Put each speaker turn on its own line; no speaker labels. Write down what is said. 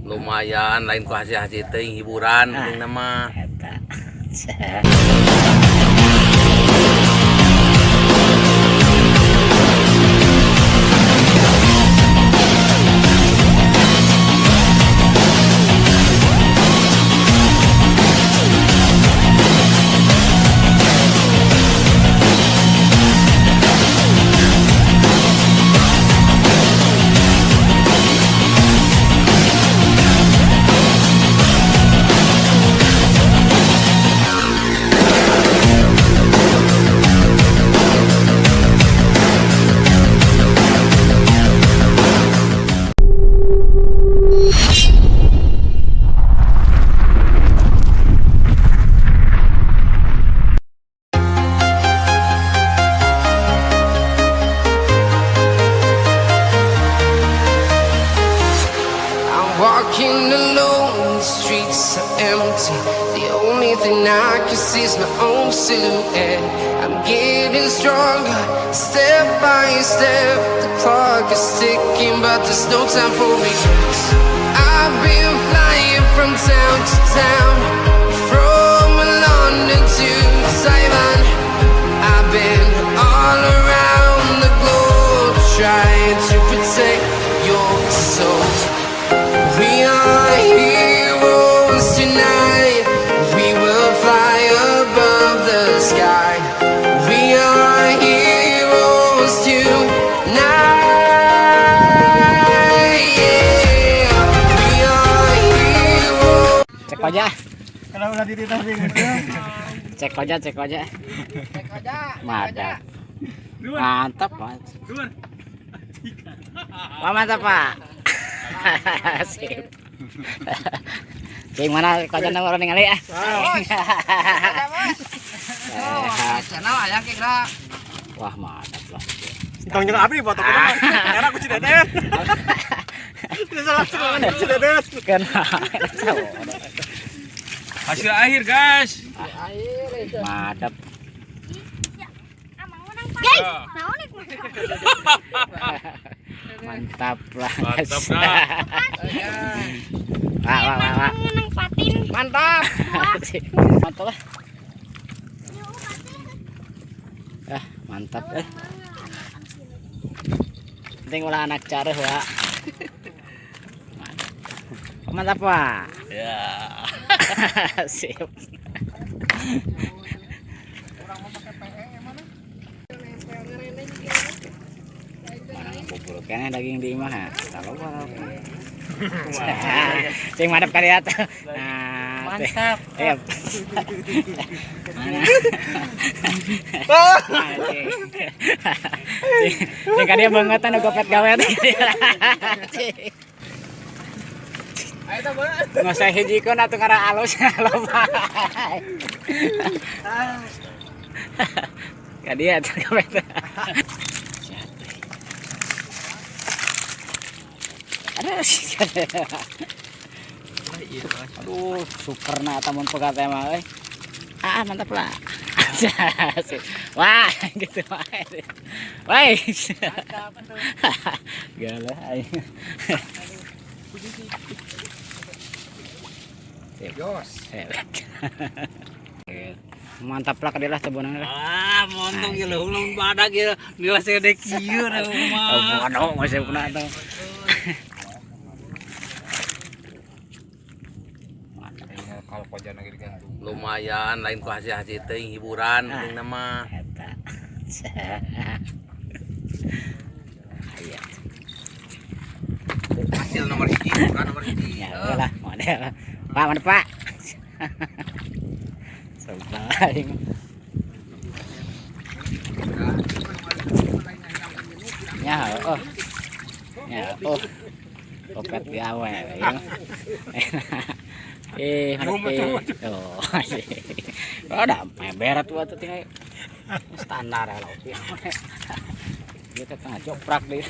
lumayan lain ku hasil-hasil teuing hiburan penting nama
Eta.
Walking alone, the streets are empty. The only thing I can see is my own silhouette. I'm getting stronger, step by step. The clock is ticking, but there's no time for regrets. I've been flying from town to town, from London to Taiwan. I've been all around the globe, trying to protect your soul. We are heroes tonight. We will fly above the sky. We are heroes tonight. Yeah. We are heroes.
Cek aja.
Kalau udah dititah bingung.
Cek aja.
Cek aja.
Mantap. Mantap, Mas. Wah, mantap, Pak. Sip. Cing mana kau jangan orang ningali ya? Wah, mantap lah.
Tong jeung abdi foto kita. Karena aku cidedet. Salah cidedet.
Kena.
hasil akhir guys.
Mantap. Mantap lah.
Mantap dah.
Wah.
Mantap.
Mantap lah. Mantap eh. Penting ulah anak cara wa. Mantap Pak.
Ya.
Sip. Bubur kene daging di imah. Kalau sing madep ka diat. Nah,
Mantap.
Iya. Sing ka dia bangetan gopet gawet. Nggak usah hijikon atau ngara alus loba. Ka dia gopet. Aduh, super na tamun pegat mah euy. Mantap lah. Wah, gitu mah. Woi. Galah aing.
Jos.
Mantap lah kadilah tebonang.
Montong ge leuhung badag ge nila sedek ieu na mah.
Bodoh masih kuna tuh.
Lumayan lain ku hasil-hasil teuing hiburan penting nama
Eta.
hasil nomor 1 bukan nomor 1.
Ya udahlah, model. Pak, mana Pak? Sumpah. Ya, kopet gawe ya. Ngerti. Ada beret waktu tinggal standar lah. Kita tengah coprak deh.